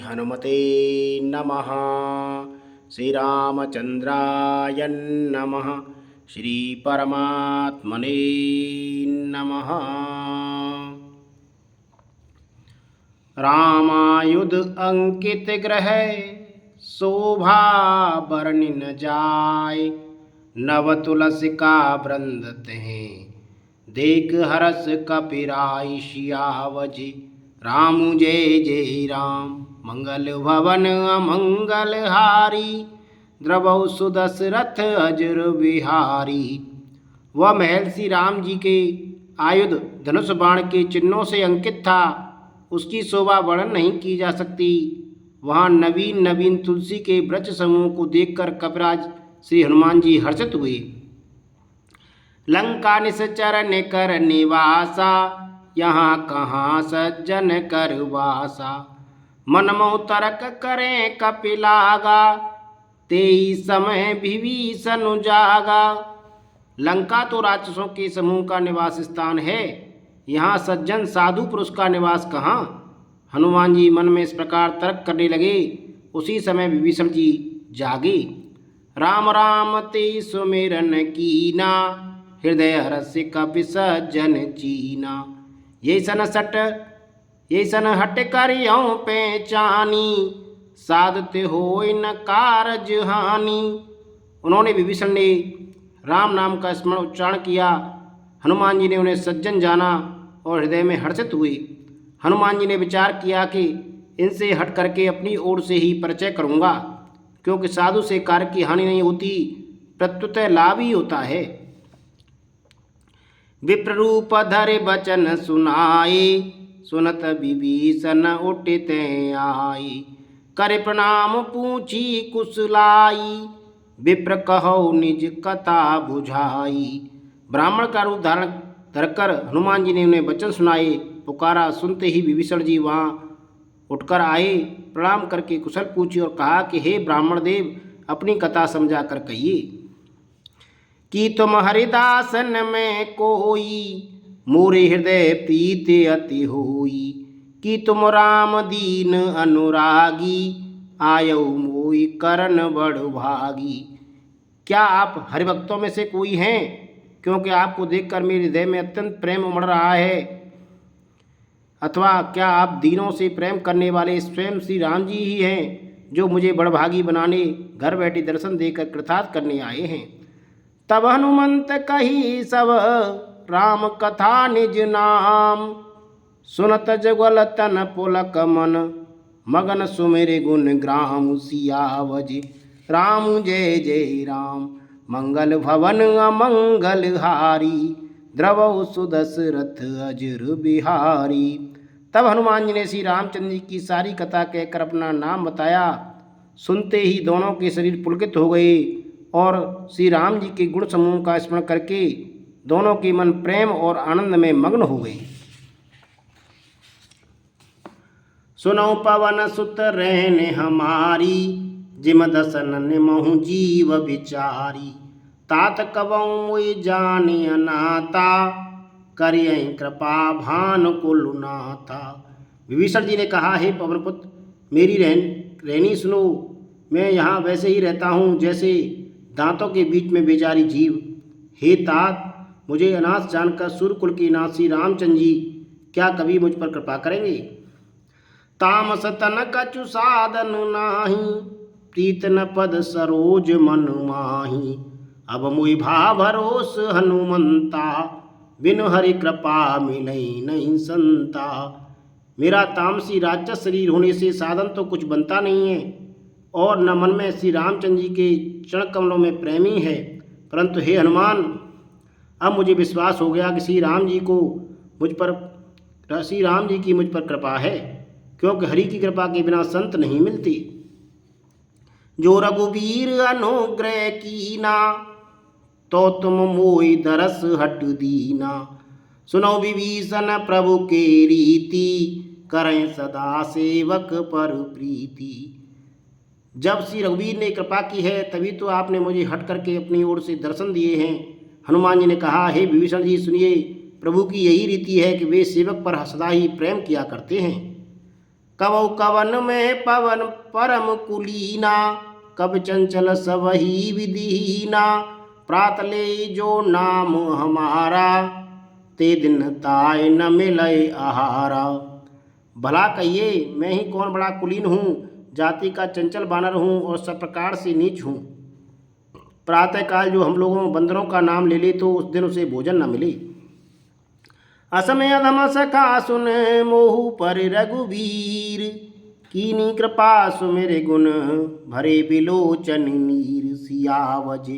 हनुमते नमः। श्रीरामचन्द्राय नमः। श्री परमात्मने नमः। रामायुध अंकित ग्रह शोभा बरनि न जाय। नव तुलसी का वृंद तें देख हरस कपिराय। सियावर राम जय जय राम। मंगल भवन अमंगल हारी। द्रवहु सुदशरथ अजर बिहारी। वह महल श्री राम जी के आयुध धनुष बाण के चिन्हों से अंकित था। उसकी शोभा वर्णन नहीं की जा सकती। वहाँ नवीन नवीन तुलसी के वृक्ष समूह को देखकर कपिराज श्री हनुमान जी हर्षित हुए। लंका निश्चर कर निवासा। यहाँ कहाँ सज्जन कर वासा। मन मोह तर्क करें कपिलागा। तेई समय विभीषण जागा। लंका तो राक्षसों के समूह का निवास स्थान है। यहाँ सज्जन साधु पुरुष का निवास कहाँ। हनुमान जी मन में इस प्रकार तर्क करने लगे। उसी समय विभीषण जी जागे। राम राम ते सुमिरन कीना। हृदय हर्ष कपि सज्जन चीना। ये सन हट कर यों पहचानी। साधते होय न कारज हानि। उन्होंने विभीषण ने राम नाम का स्मरण उच्चारण किया। हनुमान जी ने उन्हें सज्जन जाना और हृदय में हर्षित हुए। हनुमान जी ने विचार किया कि इनसे हट करके अपनी ओर से ही परिचय करूँगा, क्योंकि साधु से कार्य की हानि नहीं होती, प्रत्युत लाभ ही होता है। विप्ररूप धरे बचन सुनाए। सुनत विभीषण उठित आए। करे प्रणाम पूछी कुशलाई। विप्र कहो निज कथा बुझाई। ब्राह्मण का रूप धारण धरकर हनुमान जी ने उन्हें वचन सुनाए। पुकारा सुनते ही विभीषण जी वहाँ उठकर आए। प्रणाम करके कुशल पूछी और कहा कि हे ब्राह्मण देव, अपनी कथा समझा कर कहिए कि तुम हरिदासन में कोई। मोरे हृदय प्रीति अति होई। कि तुम राम दीन अनुरागी। आयौ मोई करण बड़ भागी। क्या आप हरिभक्तों में से कोई हैं? क्योंकि आपको देखकर मेरे हृदय में अत्यंत प्रेम उमड़ रहा है। अथवा क्या आप दीनों से प्रेम करने वाले स्वयं श्री राम जी ही हैं, जो मुझे बड़भागी बनाने घर बैठे दर्शन देकर कृतार्थ करने आए हैं। तब हनुमंत कही सब राम कथा निज नाम। सुनत जुगल तन पुलक मन। मगन सुमिर गुण ग्राम। सियावर राम जय जय राम। मंगल भवन अमंगल हारी। द्रवहु सुदशरथ अजर बिहारी। तब हनुमान जी ने श्री रामचंद्र जी की सारी कथा कहकर अपना नाम बताया। सुनते ही दोनों के शरीर पुलकित हो गए और श्री राम जी के गुण समूह का स्मरण करके दोनों के मन प्रेम और आनंद में मग्न हो गए। सुनो पवन सुत रहने हमारी। जिम दसन निमहु जीव विचारी। तात कबहु मोहि जानि अनाता। करियै कृपा भानुकुल नाथा। विभीषण जी ने कहा, हे पवनपुत्र, मेरी रहनी सुनो। मैं यहाँ वैसे ही रहता हूँ जैसे दांतों के बीच में बेचारी जीव। हे तात, मुझे अनाथ जानकर सूर्यकुल के नाथ श्री रामचंद्र जी क्या कभी मुझ पर कृपा करेंगे? तामस तन कछु साधन नाही। प्रीत न पद सरोज मन माही। अब मोहि भाव भरोस हनुमंता। बिनु हरि कृपा मिलई नहीं संता। मेरा तामसी राक्षस शरीर होने से साधन तो कुछ बनता नहीं है और न मन में श्री रामचंद्र जी के चरण कमलों में प्रेमी है। परंतु हे हनुमान, अब मुझे विश्वास हो गया कि श्री राम जी की मुझ पर कृपा है, क्योंकि हरि की कृपा के बिना संत नहीं मिलती। जो रघुवीर अनुग्रह कीना। तो तुम मोहि दरस हट दीना। सुनो विभीषण प्रभु के रीति। करें सदा सेवक पर प्रीति। जब श्री रघुवीर ने कृपा की है तभी तो आपने मुझे हट करके अपनी ओर से दर्शन दिए हैं। हनुमान जी ने कहा, हे विभीषण जी सुनिए, प्रभु की यही रीति है कि वे सेवक पर सदा ही प्रेम किया करते हैं। कबौ कवन में पवन परम कुलीना, कब चंचल सबही विधिहीना, प्रातले जो नाम हमारा, ते दिन ताय न मिलय आहारा। भला कहिए मैं ही कौन बड़ा कुलीन हूँ, जाति का चंचल बानर हूँ और सब प्रकार से नीच हूँ। प्रातःकाल जो हम लोगों बंदरों का नाम ले ले तो उस दिन उसे भोजन न मिले। असमय अधम सखा सुन मोहु पर रघुवीर, कीनी कृपा सुमिर गुण भरे बिलोचन नीर। सियावज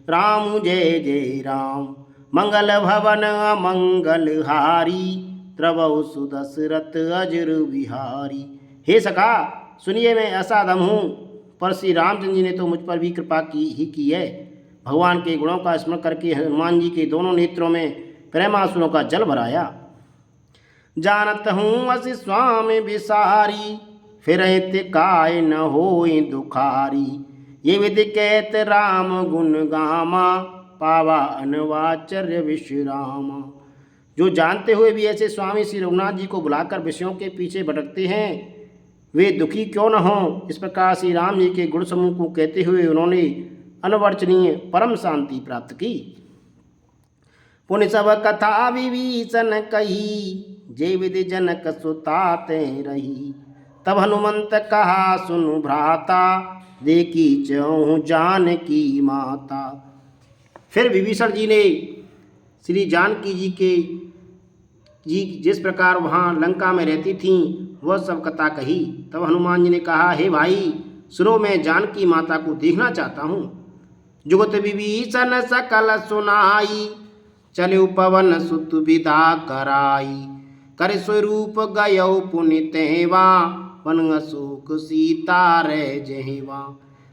राम जय जय राम, मंगल भवन अमंगल हारी, द्रवौ सुदशरथ अजर बिहारी। हे सखा सुनिए मैं ऐसा अधम हूँ, पर श्री रामचंद्र जी ने तो मुझ पर भी कृपा की है। भगवान के गुणों का स्मरण करके हनुमान जी के दोनों नेत्रों में प्रेमासुरों का जल भराया। जानत हूँ असि स्वामी विसारी, फिरत काय न होय दुखारी। ये विधि कहत राम गुण गामा, पावा अनवाचर्य विश्रामा। जो जानते हुए भी ऐसे स्वामी श्री रघुनाथ जी को बुलाकर विषयों के पीछे भटकते हैं, वे दुखी क्यों न हों। इस प्रकार श्री राम जी के गुण समूह को कहते हुए उन्होंने अनवर्चनीय परम शांति प्राप्त की। पुण्य सब कथा विभीषण कही, जय विधि जनक सुताते रही। तब हनुमंत कहा सुनु भ्राता, देखी चहु जानकी माता। फिर विभीषण जी ने श्री जानकी जी जिस प्रकार वहाँ लंका में रहती थीं वह सब कथा कही। तब हनुमान जी ने कहा, हे भाई सुनो, मैं जानकी माता को देखना चाहता हूँ। जुगत विभीषण सकल सुनाई, चले पवन सुत विदा कराई। कर स्वरूप गयो पुनितेवा, वन अशोक सीता रह जहेवा।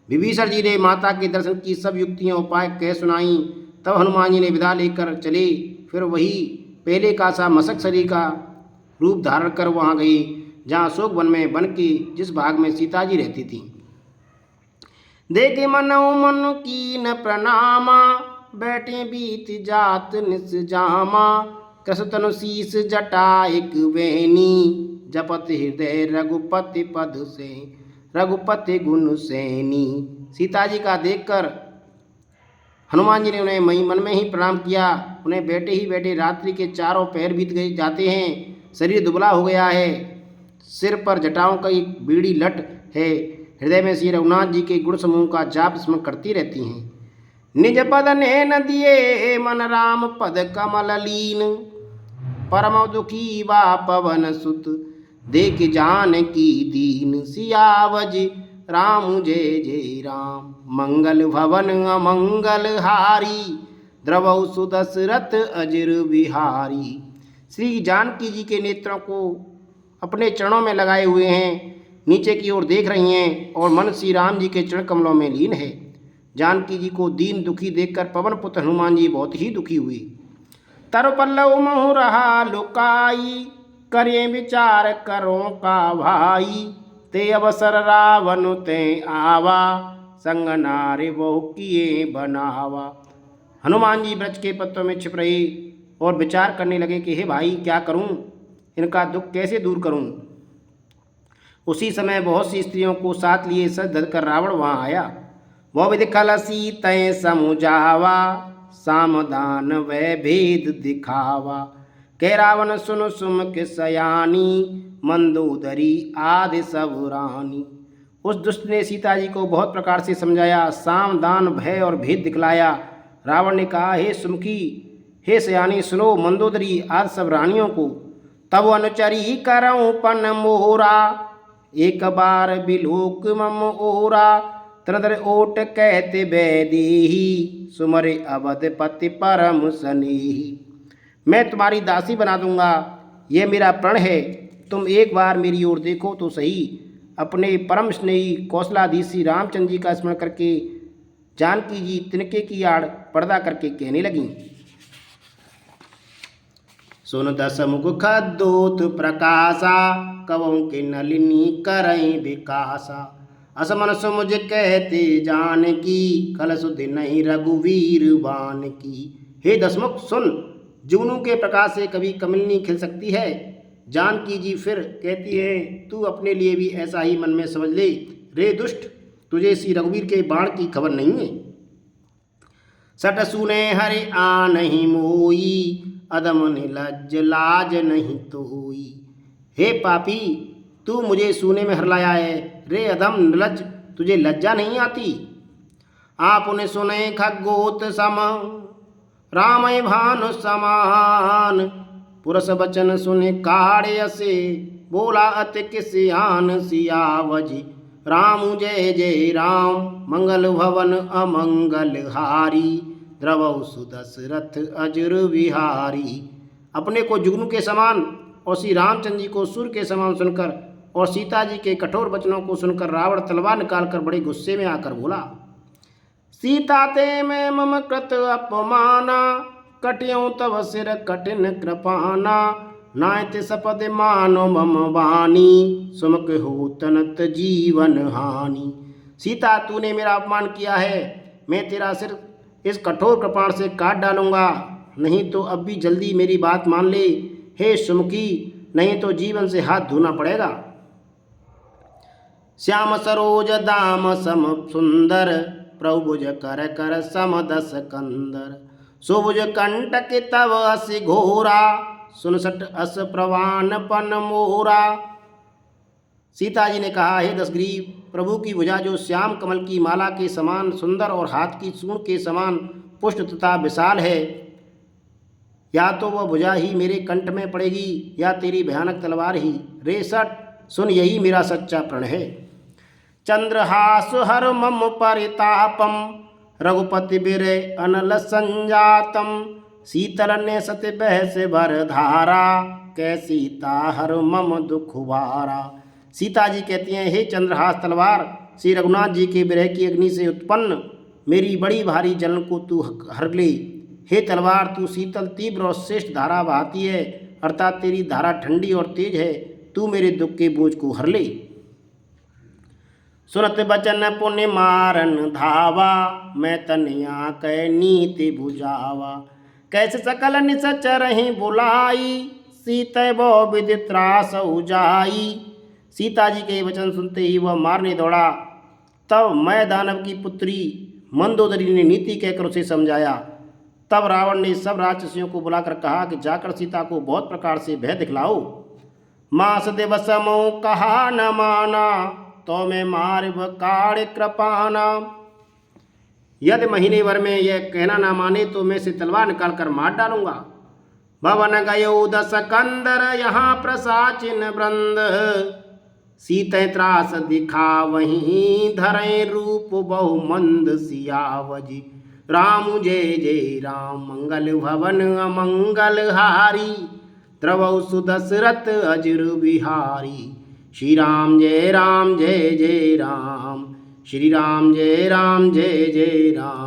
विभीषण जी ने माता के दर्शन की सब युक्तियाँ उपाय कह सुनाई। तब हनुमान जी ने विदा लेकर चले। फिर वही पहले का सा मशक शरीर का रूप धारण कर वहाँ गए जहाँ अशोक वन में वन के जिस भाग में सीता जी रहती थी। देखे मनो मन कीन प्रणामा, बैठे बीत जात निस जामा। कृष्ण शीस जटा एक वेणी, जपत हृदय रघुपति पद से रघुपति गुण सैनी। सीता जी का देखकर हनुमान जी ने उन्हें मन में ही प्रणाम किया। उन्हें बैठे ही बैठे रात्रि के चारों पहर बीत गए जाते हैं। शरीर दुबला हो गया है, सिर पर जटाओं का एक बीड़ी लट है। हृदय में श्री रघुनाथ जी के गुण समूह का जाप स्मरण करती रहती हैं। निज पद ने न दिए मन राम पद कमल लीन, परम दुखी वा पवन सुत देख जान की दीन। सियावज राम जय जय राम, मंगल भवन अमंगल हारी, द्रवौ सुदशरथ अजर बिहारी। श्री जानकी जी के नेत्रों को अपने चरणों में लगाए हुए हैं, नीचे की ओर देख रही हैं और मन श्री राम जी के चरण कमलों में लीन है। जानकी जी को दीन दुखी देखकर पवन पुत्र हनुमान जी बहुत ही दुखी हुए। तर पल्लव महु रहा लुकाई, करें विचार करो का भाई। ते अवसर रावण ते आवा, संग नारे बहु किए बनावा। हनुमान जी वृक्ष के पत्तों में छिप रहे और विचार करने लगे कि हे भाई क्या करूं, इनका दुख कैसे दूर करूं। उसी समय बहुत सी स्त्रियों को साथ लिए सज धज कर रावण वहाँ आया। वह विधि कलसी तय समुझावा, सामदान वह भेद दिखावा। कह रावण सुन सुम के सयानी, मंदोदरी आदि सब रानी। उस दुष्ट ने सीता जी को बहुत प्रकार से समझाया, साम दान भय और भेद दिखलाया। रावण ने कहा, हे सुमुखी, हे सयानी, सुनो मंदोदरी आदि सब रानियों को। तब अनुचरी करऊँ पन मोहरा, एक बार बिलोक मम ओरा। तनदर ओट कहते बैदेही, सुमरे अवध पति परम सनेही। मैं तुम्हारी दासी बना दूंगा, यह मेरा प्रण है। तुम एक बार मेरी ओर देखो तो सही। अपने परम स्नेही कौशलाधीश श्री रामचंद्र जी का स्मरण करके जानकी जी तिनके की आड़ पर्दा करके कहने लगी। सुन दस मुख खद्दोत प्रकाशा, कवों के नलिनी करई विकासा। असमन सुमुझ कहते जानकी, कल सुध नहीं रघुवीर बान की। हे दसमुख सुन, जुगनू के प्रकाश से कभी कमलिनी खिल सकती है, जानकी जी फिर कहती है, तू अपने लिए भी ऐसा ही मन में समझ ले। रे दुष्ट, तुझे श्री रघुवीर के बाण की खबर नहीं है। सट सुने हरि आ नहीं मोई, अदम निर्लज्ज लाज नहीं तोई। हे पापी, तू मुझे सुने में हरलाया है। रे अधम निर्लज्ज, तुझे लज्जा नहीं आती। आपने सुने खगोत सम, रामय भानु समान। पुरस बचन सुने काढ़े असे, बोला अति किसियान सियावजी। राम जय जय राम, मंगल भवन अमंगल हारी। द्रवौ सुदशरथ अजुर विहारी। अपने को जुगनू के समान और श्री रामचंद्र जी को सूर्य के समान सुनकर और सीता जी के कठोर वचनों को सुनकर रावण तलवार निकालकर बड़े गुस्से में आकर बोला, सीता ते में मम कृत अपमाना, कटियों तव सिर कठिन कृपाना। नायत सपद मानो मम वाणी, सुमुख हो तनत जीवन हानि। सीता, तूने मेरा अपमान किया है, मैं तेरा सिर इस कठोर कृपाण से काट डालूंगा। नहीं तो अब भी जल्दी मेरी बात मान ले हे सुमुखी, नहीं तो जीवन से हाथ धोना पड़ेगा। श्याम सरोज दाम सम सुंदर, प्रभुज कर कर सम दस कंदर। सुभुज कंटक तव असि घोरा, सुनसठ अस प्रवान पन मोरा। सीता जी ने कहा, हे दशग्रीव, प्रभु की भुजा जो श्याम कमल की माला के समान सुंदर और हाथ की सूंड के समान पुष्ट तथा विशाल है, या तो वह भुजा ही मेरे कंठ में पड़ेगी या तेरी भयानक तलवार ही। रे सट, सुन, यही मेरा सच्चा प्रण है। चंद्रहास हर मम परितापम, रघुपति बिरे अनल संजातम। शीतल ने सत्य बहस भर धारा, कैसीता हर मम दुख भारा। सीता जी कहती हैं, हे चंद्रहास तलवार, श्री रघुनाथ जी के विरह की अग्नि से उत्पन्न मेरी बड़ी भारी जलन को तू हर ले। हे तलवार, तू शीतल तीव्र और श्रेष्ठ धारा बहाती है, अर्थात तेरी धारा ठंडी और तेज है। तू मेरे दुख के बोझ को हर ले। सुनत बचन पुण्य मारन धावा, मैं तनिया कै नीति बुझावा। कैसे सकल निसचर ही बुलाई, सीते बो विधि त्रास उजाई। सीता जी के वचन सुनते ही वह मारने दौड़ा। तब मैं दानव की पुत्री मंदोदरी ने नीति कहकर उसे समझाया। तब रावण ने सब राक्षसियों को बुलाकर कहा कि जाकर सीता को बहुत प्रकार से भय दिखलाओ। मास दिवस मो कहा न माना, तो मैं मारिब काढ़ कृपाना। यदि महीने भर में यह कहना ना माने तो मैं से तलवार निकाल कर मार डालूंगा। भवन गयो दस कंदर, यहाँ प्रसाचिन वृंद। सीते त्रास दिखा वहीं, धरे रूप बहु मंद सियावजी। राम जय जय राम, मंगल भवन अमंगल हारी। द्रवौ सुदशरथ अजुर विहारी। श्री राम जय राम जय जय राम, श्री राम जय जय राम।